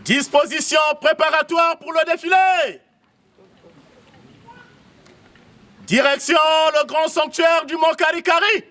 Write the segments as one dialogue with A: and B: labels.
A: Disposition préparatoire pour le défilé. Direction le grand sanctuaire du Mont Karikari.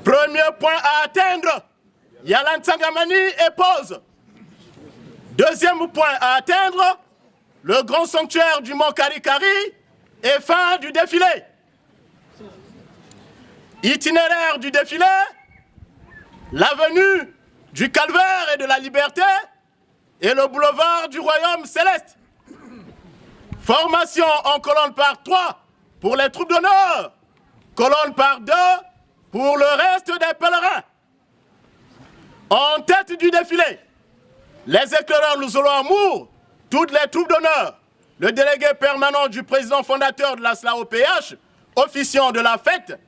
A: Premier point à atteindre, Yalan Tsangamani et pause. Deuxième point à atteindre, le grand sanctuaire du Mont Karikari et fin du défilé. Itinéraire du défilé, l'avenue du Calvaire et de la Liberté et le boulevard du Royaume Céleste. Formation en colonne par 3 pour les troupes d'honneur, colonne par 2 pour le reste des pèlerins. En tête du défilé, les éclaireurs Louzolo Amour, toutes les troupes d'honneur, le délégué permanent du président fondateur de la SLAOPH, officiant de la fête,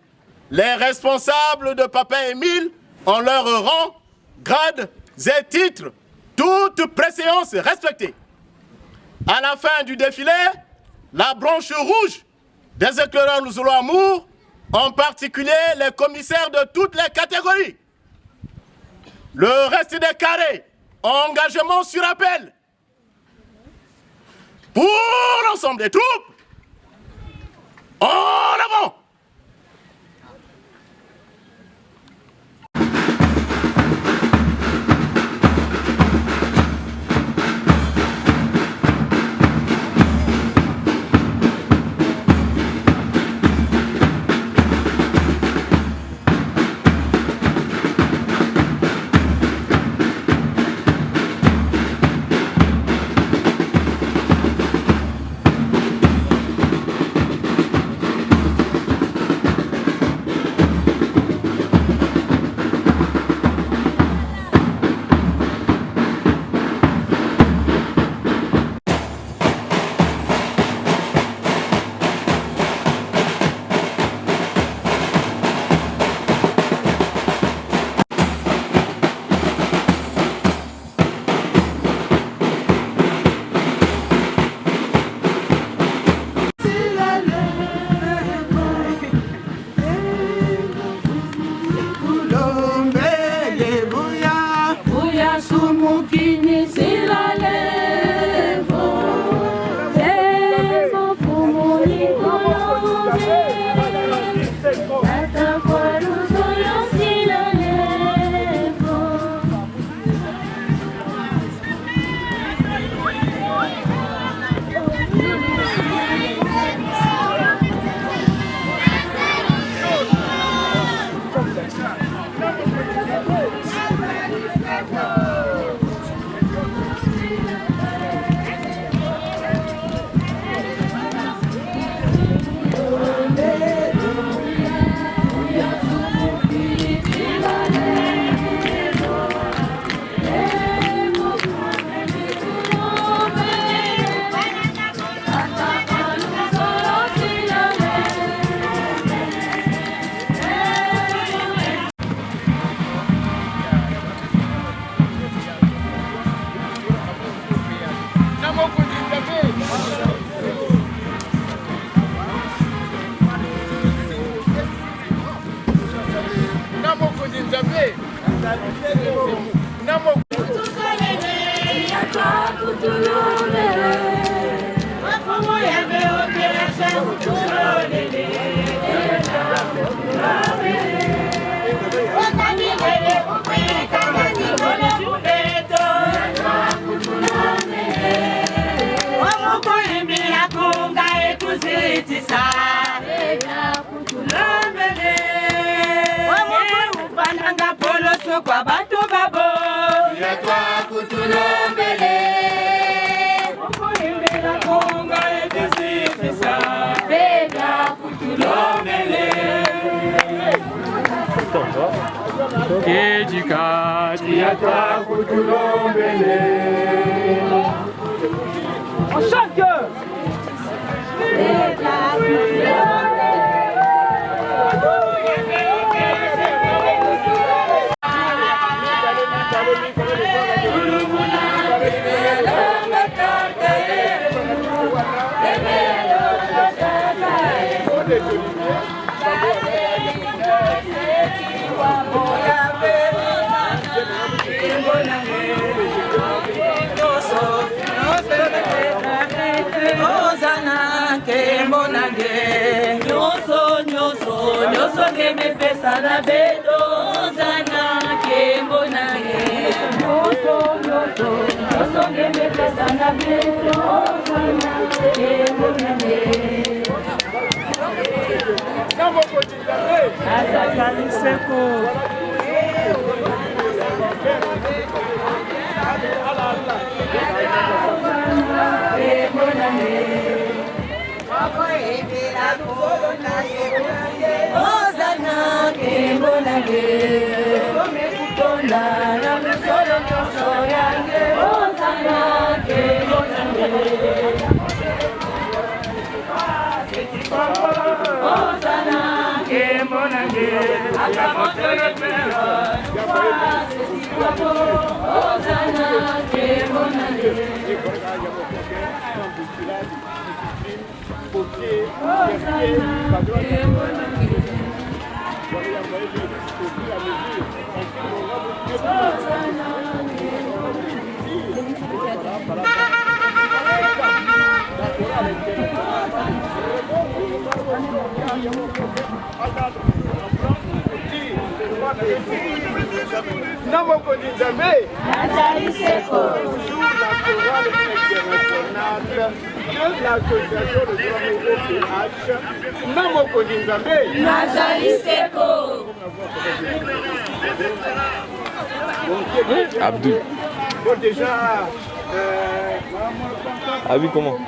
A: les responsables de Papa Émile en leur rang, grades et titres, toutes préséances respectées. À la fin du défilé, la branche rouge des éclaireurs Louzolo Amour, en particulier les commissaires de toutes les catégories. Le reste des carrés, engagement sur appel. Pour l'ensemble des troupes, en avant!
B: On chante. Nyonso que me pesa na bedo zana que bonange nyonso que me pesa na bedo zana que bonange Azali Seko que bonange Ozana que bonange, come kutonda na msolo nyonso yange. Ozana que bonange, Ozana que bonange, akamoto yepera, Ozana que bonange.
C: Namoko Nzambe,
B: Azali Seko,
C: la chorale internationale de l'association de droits OPH. Namoko Nzambe,
B: Azali Seko.
D: Abdou.
C: Bon déjà,
D: Ah oui, comment?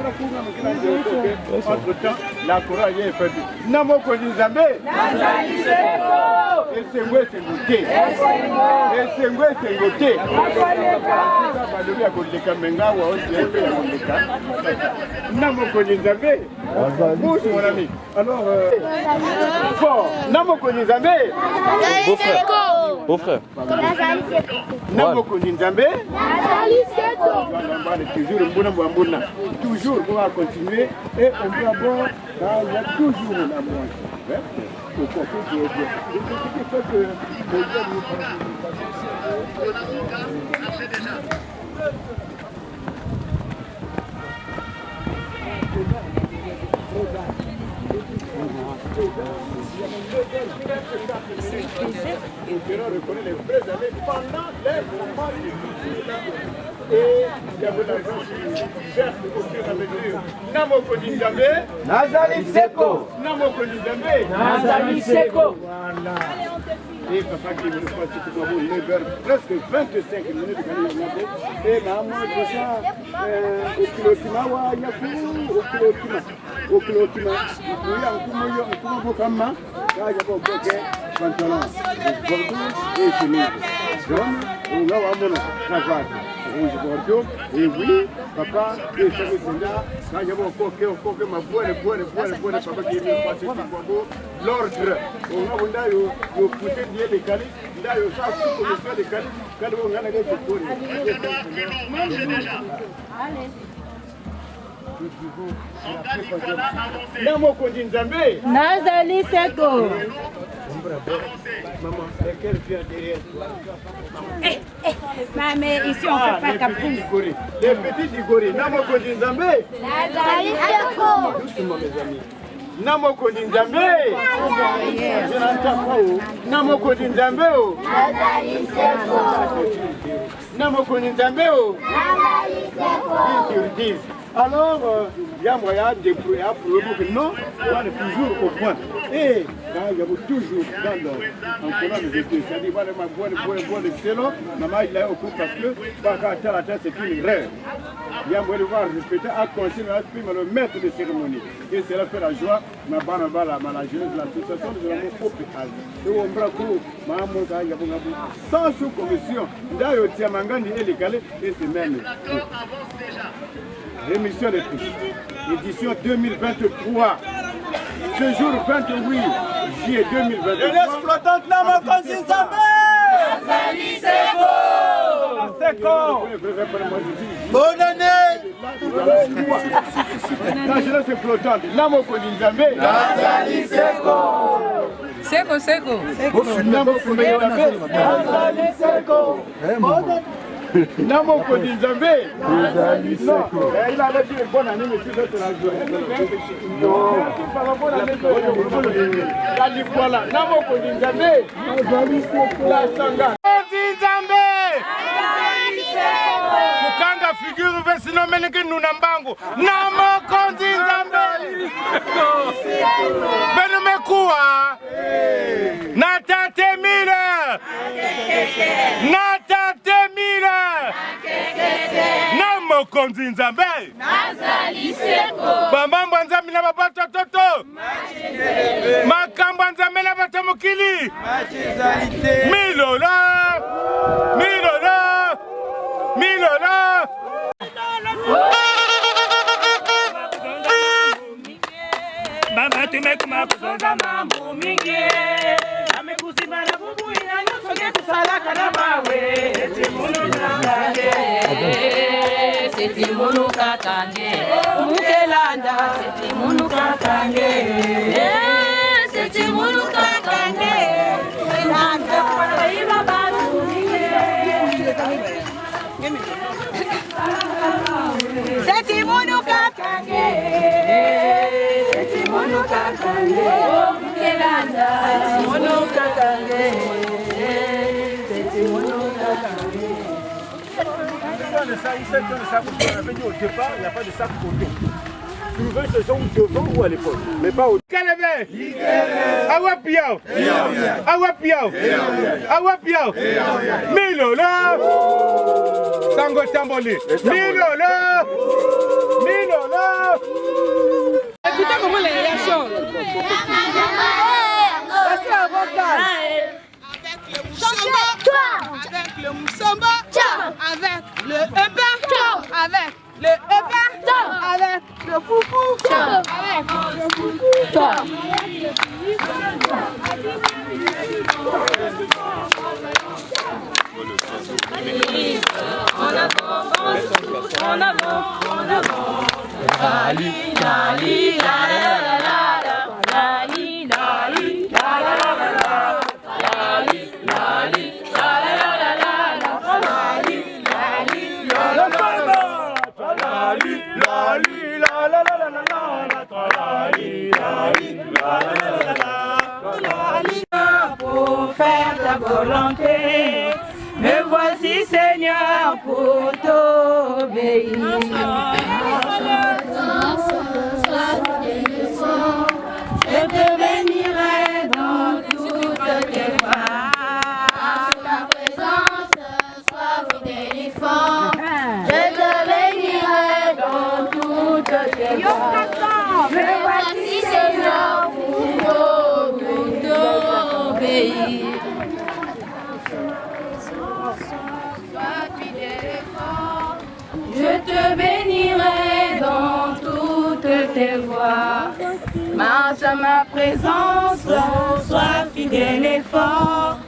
C: Entre-temps, la chorale est faite. Namoko Nzambe,
B: Azali Seko.
C: Esengwe Sengote, Esengwe Sengote. Badobi ya koleka menga wa osi ya koleka. Namoko Nzambe, bouge mon ami. Alors, fort, Namoko Nzambe,
D: Beau-frère. Beau-frère.
C: Namoko Nzambe.
B: Azali
C: Toujours, on va continuer et on va voir, il y a toujours un amour. Reconnaître les vraies années pendant les moments difficiles et il y avait l'argent qui verse au fur et à mesure. Namoko Nzambe,
E: Azali Seko,
C: Namoko Nzambe,
E: Azali Seko.
C: Voilà. Et papa qui me passe tout à 9h, presque 25 minutes de Kaniyamade. Et maman, déjà, au Kilotimawa, Yaku, au Kilotima, oui, en Kumoyo, en Kumabokama, là, il y a beaucoup de pantalons, Bordeaux et chemise. Jaune, on va avoir mon cravate. Rouge Bordeaux, et oui, papa, et ça me là, il y a beaucoup de ma bonne, papa qui est venu passer tout Bordeaux, l'ordre. On a eu poussé des Cali, il a eu ça sous commission de Cali, quand on a gagné le Namoko Nzambe.
B: Azali Seko.
C: Maman, quelle vient derrière toi?
B: Mais ici on fait pas caprice.
C: Les petits Digori. Namoko Nzambe.
B: Azali Seko.
C: Doucement mes amis. Namoko Nzambe. Je n'entends pas où. Namoko Nzambe.
B: Azali Seko.
C: Namoko Nzambe. Ils disent. Alors, il y a moyen de prouver que non, on est toujours au point. Et il y a toujours dans en colonne des études, c'est-à-dire, voilà, excellent, maman, il est au coup parce que, quand la tête, c'est une rêve. Il y a moyen de voir respecter, à continuer à exprimer le maître de cérémonie. Et cela fait la joie, ma banaba, la jeunesse de l'association de l'amour OPH. Et on bras court, maman, il y a sans sous-commission, d'ailleurs, Tiamangani et les Calais, et c'est même. Rémission des prix, édition 2023, ce jour 28 juillet 2023.
E: Jeunesse flottante Namoko Nzambe.
B: Azali Seko.
C: Seko.
A: Bonne année.
C: La jeunesse est flottante. Namoko Nzambe.
E: Nazali Seko.
F: Seko, Seko.
C: Namoko Nzambe. Nazali Seko. Namoko Nzambe. Nazali Seko. Il avait dit bonne année, monsieur, d'autres la joie. La Lipoala. Namoko Nzambe. Nazali Seko. La Sanga. Nzambe. Mukanga figure vesino meneke nunambangu. Namoko Nzambe. Benumekuwa. Natate mire. Natate mire. Namoko Nzambe.
B: Nazali Seko.
C: Bambambo Nzambe na babato toto. Makambo Nzambe na batamukili. Milola. Milola. Milola.
E: Mama tumekuma kuzonga mambo mingi. Amekuzima na bubu ina nyosoge kusalaka na mawe.
B: Seti munu kakange. Mukelanda. Seti munu kakange. Seti munu kakange. Mukelanda. Iba batu Seti munu kakange. Seti munu kakange. Mukelanda. Seti munu kakange. Seti munu kakange.
C: Le sac, on avait dit au départ, il n'y a pas de sac autour. Tu veux ce sont devant ou à l'épaule, mais pas au Calabé. Awapiao. Awapiao. Awapiao. Milola. Sango Tamboli. Milola. Milola.
F: Écoutez comment les réactions. Restez à vocal.
G: Avec le Moussamba, avec le Eba, avec le Eba, avec le Foufou, avec le Foufou.
B: En avant, en avant. Lali, lali, la la la la. Lali, lali, la la la la. Lali, lali, la la la la. Lali, lali, la la la la.
C: Lali, lali, la la la la la. Lali, lali, la la la la la.
B: Pour faire ta volonté, me voici Seigneur pour t'obéir. Je te bénirai dans toutes tes voies.
H: Ta présence soit fidèle et fort. Je te bénirai dans toutes tes voies. Me voici Seigneur pour t'obéir.
B: Je te bénirai dans toutes tes voies. Marche à ma présence, sois fidèle et fort.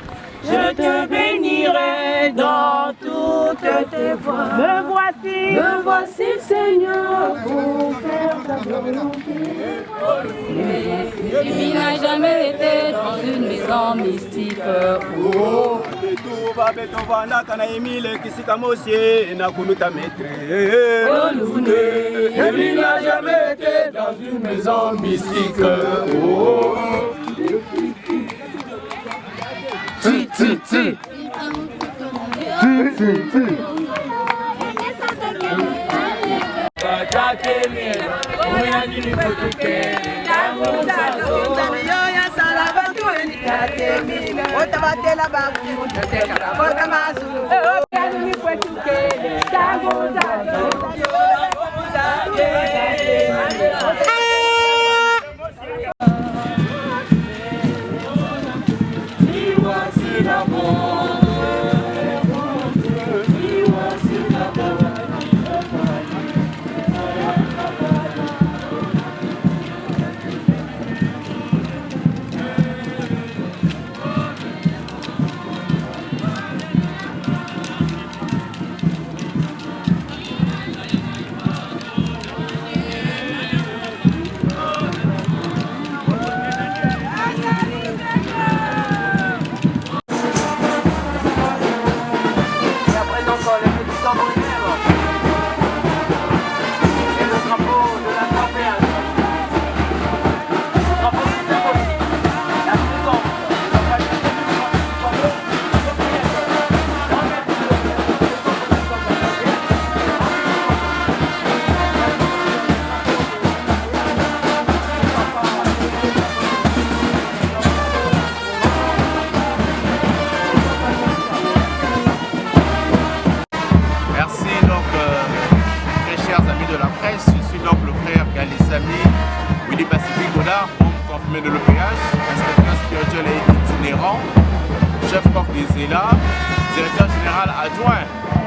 B: Je te bénirai dans toutes tes voies. Me voici Seigneur pour faire ta volonté. Il n'a jamais été dans une maison mystique. Oh.
C: Il n'a jamais été dans une maison mystique. Oh. Si, si, si.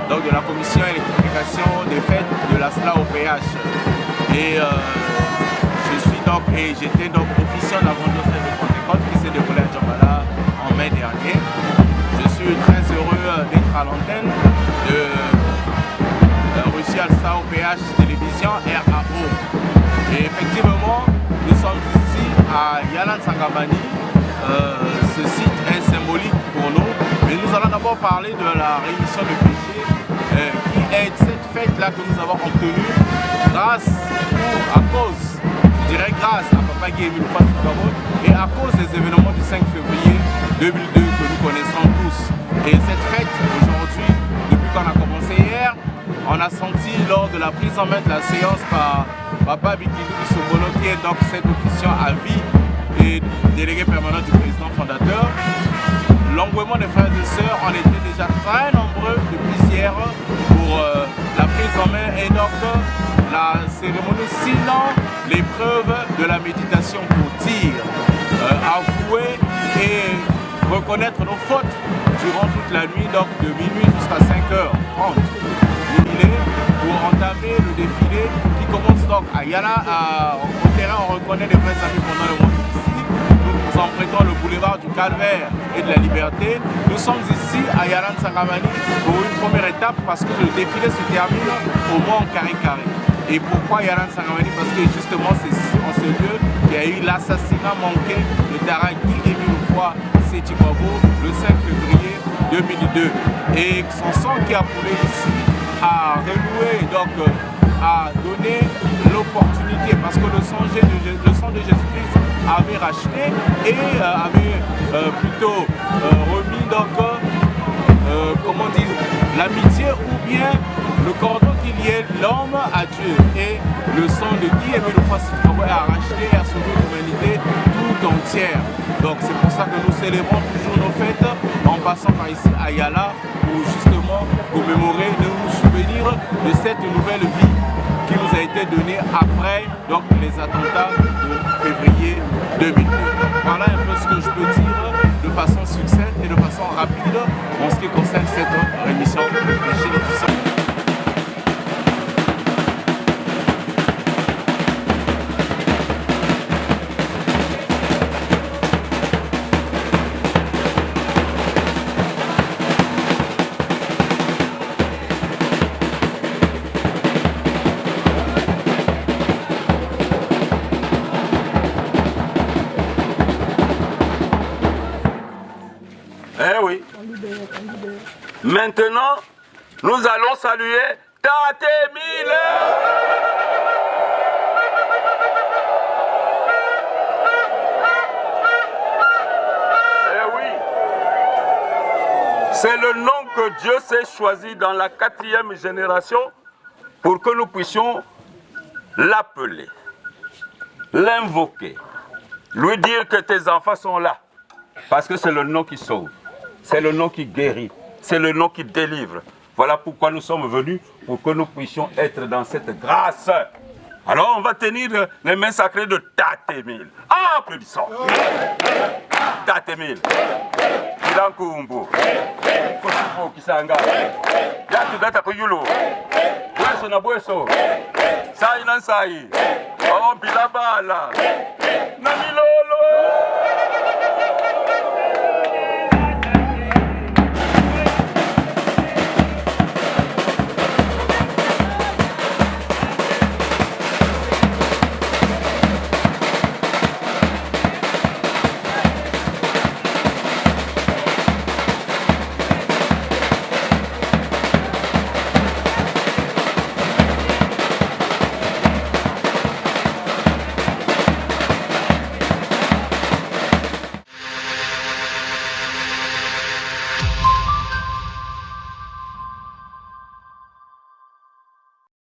I: donc de la commission électrification des fêtes de la SLA OPH. Et j'étais donc officiant de la grande fête de Pentecôte qui s'est déroulée à Djambala en mai dernier. Je suis très heureux d'être à l'antenne de Russie Alsa OPH Télévision RAO. Et effectivement, nous sommes ici à Yalan Sangamani. Ce site est symbolique pour nous, mais nous allons d'abord parler de la rémission de péché qui est cette fête-là que nous avons obtenue grâce ou à cause, je dirais grâce à Papa Guy Emile Fatou et à cause des événements du 5 février 2002 que nous connaissons tous. Et cette fête aujourd'hui, depuis qu'on a commencé hier, on a senti lors de la prise en main de la séance par Papa Bikidou Bissombono qui est donc cet officiant à vie et délégué permanent du président fondateur. L'engouement des frères et sœurs, on était déjà très nombreux depuis hier pour la prise en main et donc la cérémonie, sinon l'épreuve de la méditation pour dire, avouer et reconnaître nos fautes durant toute la nuit, donc de minuit jusqu'à 5h30. Pour entamer le défilé qui commence donc à Yala, au terrain on reconnaît les vrais amis pendant le monde ici. Nous empruntons le boulevard du Calvaire et de la Liberté. Nous sommes ici à Yalan Sangamani pour une première étape parce que le défilé se termine au Mont Carré-Carré. Et pourquoi Yalan Sangamani? Parce que justement c'est en ce lieu qu'il y a eu l'assassinat manqué de Taraki Emile Sétibabo le 5 février 2002. Et son sang qui a coulé ici a renoué, donc a donné l'opportunité parce que le sang de Jésus-Christ avait racheté et avait plutôt remis donc comment dire, l'amitié ou bien le cordon qui liait l'homme à Dieu. Et le sang de Guy Emile Sétibabo a racheté et a sauvé l'humanité tout entière. Donc c'est pour ça que nous célébrons toujours nos fêtes en passant par ici à Yala pour justement commémorer, nous souvenir de cette nouvelle vie qui nous a été donnée après donc, les attentats de février 2002. Voilà un peu ce que je peux dire de façon succincte et de façon rapide en ce qui concerne cette émission de péché l'édition.
J: Eh oui. Maintenant, nous allons saluer Tate Emile. Eh oui. C'est le nom que Dieu s'est choisi dans la 4e génération pour que nous puissions l'appeler, l'invoquer, lui dire que tes enfants sont là. Parce que c'est le nom qui sauve, c'est le nom qui guérit, c'est le nom qui délivre. Voilà pourquoi nous sommes venus, pour que nous puissions être dans cette grâce. Alors on va tenir les mains sacrées de Tate Emile. Ah, applaudissons. Tate Emile. Kilankumbu. Kotipo Kisanga. Yatu data kuyulu. Bweso na bweso. Sai na sai. Oh, bilabala. Namilolo.